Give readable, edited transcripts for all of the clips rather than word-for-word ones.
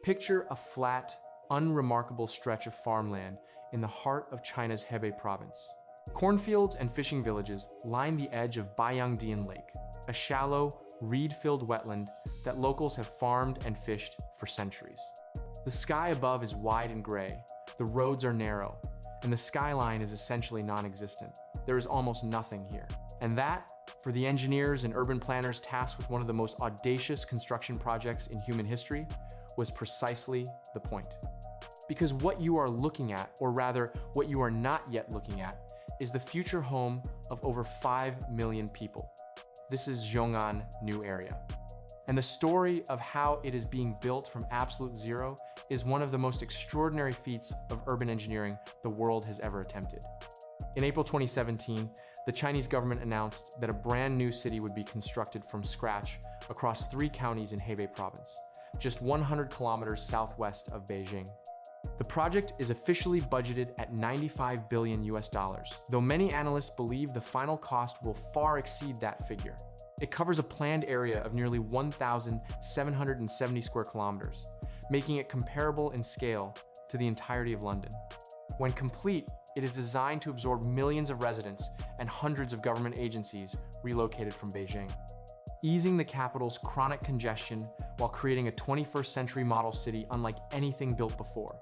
Picture a flat, unremarkable stretch of farmland in the heart of China's Hebei province. Cornfields and fishing villages line the edge of Baiyangdian Lake, a shallow, reed-filled wetland that locals have farmed and fished for centuries. The sky above is wide and gray, the roads are narrow, and the skyline is essentially non-existent. There is almost nothing here. And that, for the engineers and urban planners tasked with one of the most audacious construction projects in human history, was precisely the point. Because what you are looking at, or rather, what you are not yet looking at, is the future home of over 5 million people. This is Xiong'an New Area. And the story of how it is being built from absolute zero is one of the most extraordinary feats of urban engineering the world has ever attempted. In April 2017, the Chinese government announced that a brand new city would be constructed from scratch across 3 counties in Hebei province, just 100 kilometers southwest of Beijing. The project is officially budgeted at $95 billion, though many analysts believe the final cost will far exceed that figure. It covers a planned area of nearly 1,770 square kilometers, making it comparable in scale to the entirety of London. When complete, it is designed to absorb millions of residents and hundreds of government agencies relocated from Beijing, easing the capital's chronic congestion while creating a 21st century model city unlike anything built before.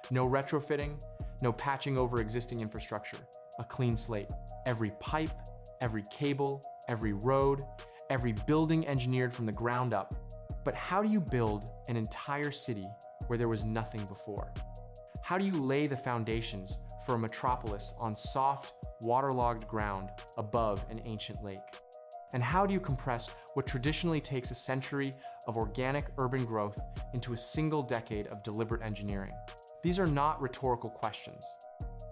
No retrofitting, no patching over existing infrastructure, a clean slate. Every pipe, every cable, every road, every building engineered from the ground up. But how do you build an entire city where there was nothing before? How do you lay the foundations for a metropolis on soft, waterlogged ground above an ancient lake? And how do you compress what traditionally takes a century of organic urban growth into a single decade of deliberate engineering? These are not rhetorical questions.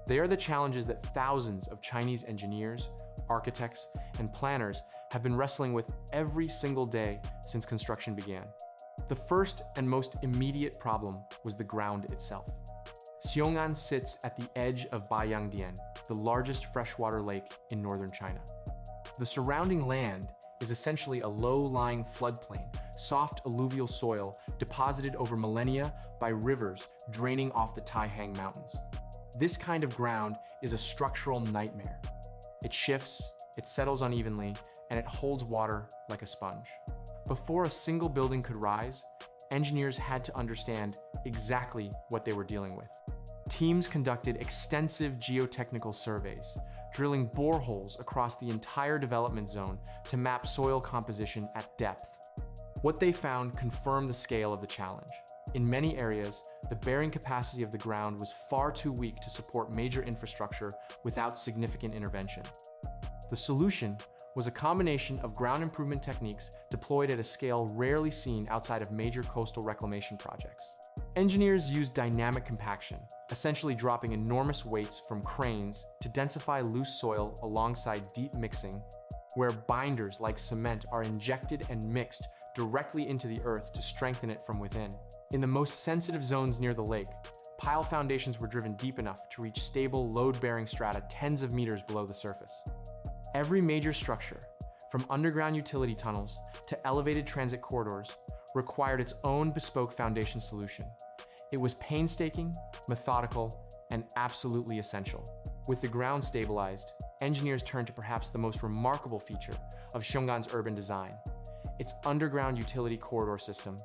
They are the challenges that thousands of Chinese engineers, architects, and planners have been wrestling with every single day since construction began. The first and most immediate problem was the ground itself. Xiong'an sits at the edge of Baiyangdian, the largest freshwater lake in northern China. The surrounding land is essentially a low-lying floodplain, soft alluvial soil deposited over millennia by rivers draining off the Taihang Mountains. This kind of ground is a structural nightmare. It shifts, it settles unevenly, and it holds water like a sponge. Before a single building could rise, engineers had to understand exactly what they were dealing with. Teams conducted extensive geotechnical surveys, drilling boreholes across the entire development zone to map soil composition at depth. What they found confirmed the scale of the challenge. In many areas, the bearing capacity of the ground was far too weak to support major infrastructure without significant intervention. The solution was a combination of ground improvement techniques deployed at a scale rarely seen outside of major coastal reclamation projects. Engineers used dynamic compaction, essentially dropping enormous weights from cranes to densify loose soil alongside deep mixing, where binders like cement are injected and mixed directly into the earth to strengthen it from within. In the most sensitive zones near the lake, pile foundations were driven deep enough to reach stable, load-bearing strata tens of meters below the surface. Every major structure, from underground utility tunnels to elevated transit corridors, required its own bespoke foundation solution. It was painstaking, methodical, and absolutely essential. With the ground stabilized, engineers turned to perhaps the most remarkable feature of Xiong'an's urban design, its underground utility corridor system,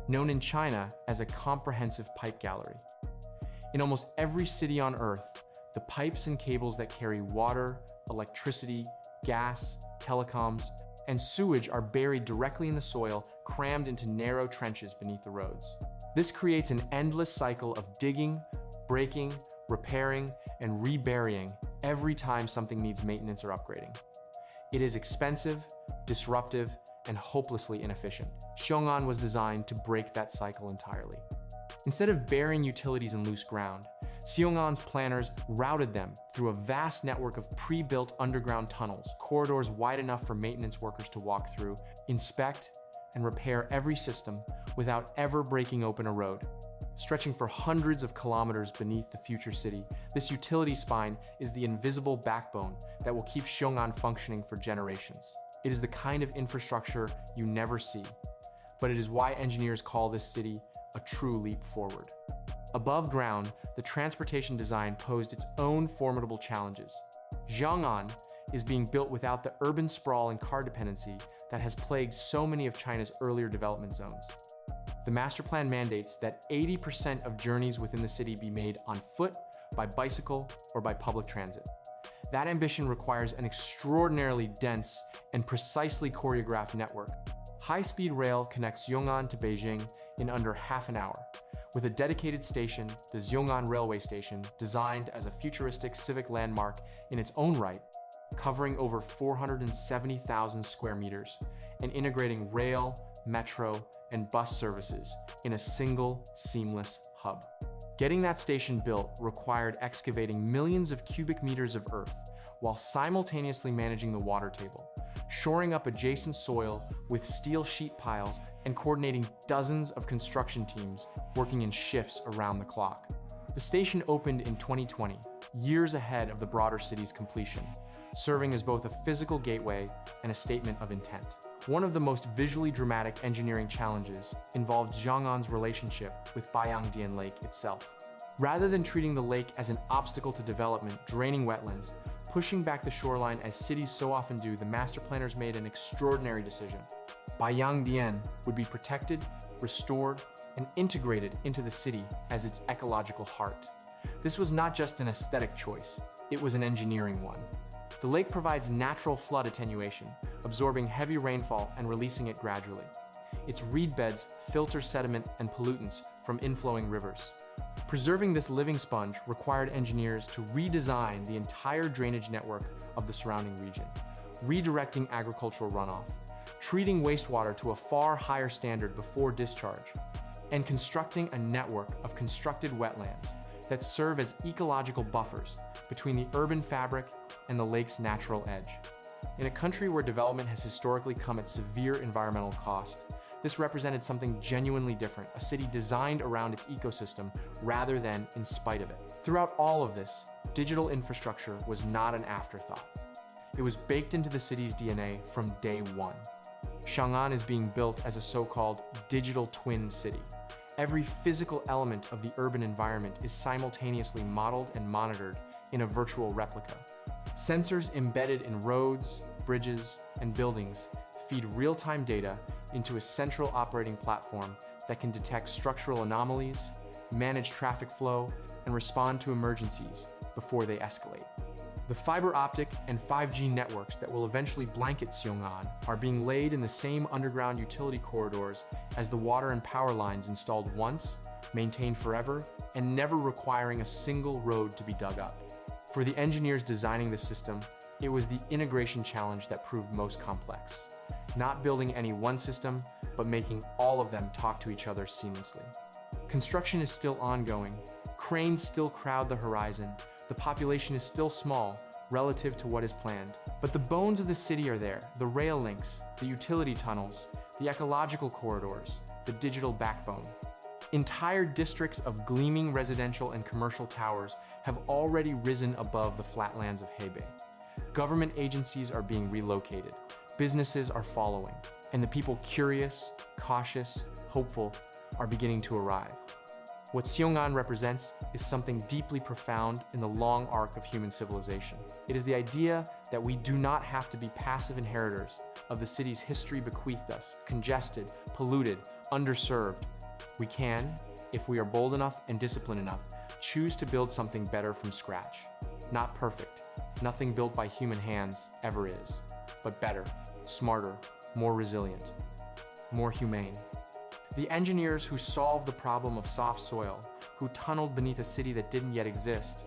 known in China as a comprehensive pipe gallery. In almost every city on Earth, the pipes and cables that carry water, electricity, gas, telecoms, and sewage are buried directly in the soil, crammed into narrow trenches beneath the roads. This creates an endless cycle of digging, breaking, repairing, and reburying every time something needs maintenance or upgrading. It is expensive, disruptive, and hopelessly inefficient. Xiong'an was designed to break that cycle entirely. Instead of burying utilities in loose ground, Xiong'an's planners routed them through a vast network of pre-built underground tunnels, corridors wide enough for maintenance workers to walk through, inspect, and repair every system without ever breaking open a road. Stretching for hundreds of kilometers beneath the future city, this utility spine is the invisible backbone that will keep Xiong'an functioning for generations. It is the kind of infrastructure you never see, but it is why engineers call this city a true leap forward. Above ground, the transportation design posed its own formidable challenges. Xiong'an is being built without the urban sprawl and car dependency that has plagued so many of China's earlier development zones. The master plan mandates that 80% of journeys within the city be made on foot, by bicycle, or by public transit. That ambition requires an extraordinarily dense and precisely choreographed network. High-speed rail connects Xiong'an to Beijing in under half an hour, with a dedicated station, the Xiong'an Railway Station, designed as a futuristic civic landmark in its own right, covering over 470,000 square meters and integrating rail, metro, and bus services in a single, seamless hub. Getting that station built required excavating millions of cubic meters of earth while simultaneously managing the water table, shoring up adjacent soil with steel sheet piles, and coordinating dozens of construction teams working in shifts around the clock. The station opened in 2020, years ahead of the broader city's completion, serving as both a physical gateway and a statement of intent. One of the most visually dramatic engineering challenges involved Xiong'an's relationship with Baiyangdian Lake itself. Rather than treating the lake as an obstacle to development, draining wetlands, pushing back the shoreline as cities so often do, the master planners made an extraordinary decision. Baiyangdian would be protected, restored, and integrated into the city as its ecological heart. This was not just an aesthetic choice, it was an engineering one. The lake provides natural flood attenuation, absorbing heavy rainfall and releasing it gradually. Its reed beds filter sediment and pollutants from inflowing rivers. Preserving this living sponge required engineers to redesign the entire drainage network of the surrounding region, redirecting agricultural runoff, treating wastewater to a far higher standard before discharge, and constructing a network of constructed wetlands that serve as ecological buffers between the urban fabric and the lake's natural edge. In a country where development has historically come at severe environmental cost, this represented something genuinely different, a city designed around its ecosystem rather than in spite of it. Throughout all of this, digital infrastructure was not an afterthought. It was baked into the city's DNA from day one. Xiong'an is being built as a so-called digital twin city. Every physical element of the urban environment is simultaneously modeled and monitored in a virtual replica. Sensors embedded in roads, bridges, and buildings feed real-time data into a central operating platform that can detect structural anomalies, manage traffic flow, and respond to emergencies before they escalate. The fiber optic and 5G networks that will eventually blanket Xiong'an are being laid in the same underground utility corridors as the water and power lines installed once, maintained forever, and never requiring a single road to be dug up. For the engineers designing the system, it was the integration challenge that proved most complex. Not building any one system, but making all of them talk to each other seamlessly. Construction is still ongoing. Cranes still crowd the horizon. The population is still small relative to what is planned. But the bones of the city are there. The rail links, the utility tunnels, the ecological corridors, the digital backbone. Entire districts of gleaming residential and commercial towers have already risen above the flatlands of Hebei. Government agencies are being relocated. Businesses are following, and the people curious, cautious, hopeful are beginning to arrive. What Xiong'an represents is something deeply profound in the long arc of human civilization. It is the idea that we do not have to be passive inheritors of the city's history bequeathed us, congested, polluted, underserved. We can, if we are bold enough and disciplined enough, choose to build something better from scratch. Not perfect. Nothing built by human hands ever is, but better, smarter, more resilient, more humane. The engineers who solved the problem of soft soil, who tunneled beneath a city that didn't yet exist,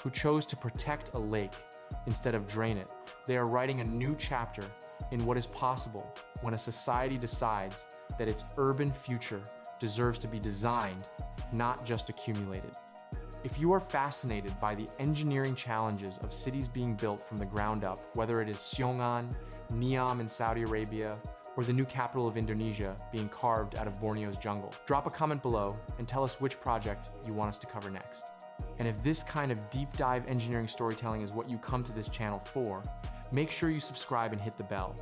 who chose to protect a lake instead of drain it, they are writing a new chapter in what is possible when a society decides that its urban future deserves to be designed, not just accumulated. If you are fascinated by the engineering challenges of cities being built from the ground up, whether it is Xiong'an, NEOM in Saudi Arabia, or the new capital of Indonesia being carved out of Borneo's jungle, drop a comment below and tell us which project you want us to cover next. And if this kind of deep dive engineering storytelling is what you come to this channel for, make sure you subscribe and hit the bell,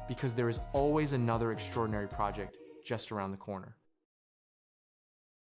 because there is always another extraordinary project just around the corner.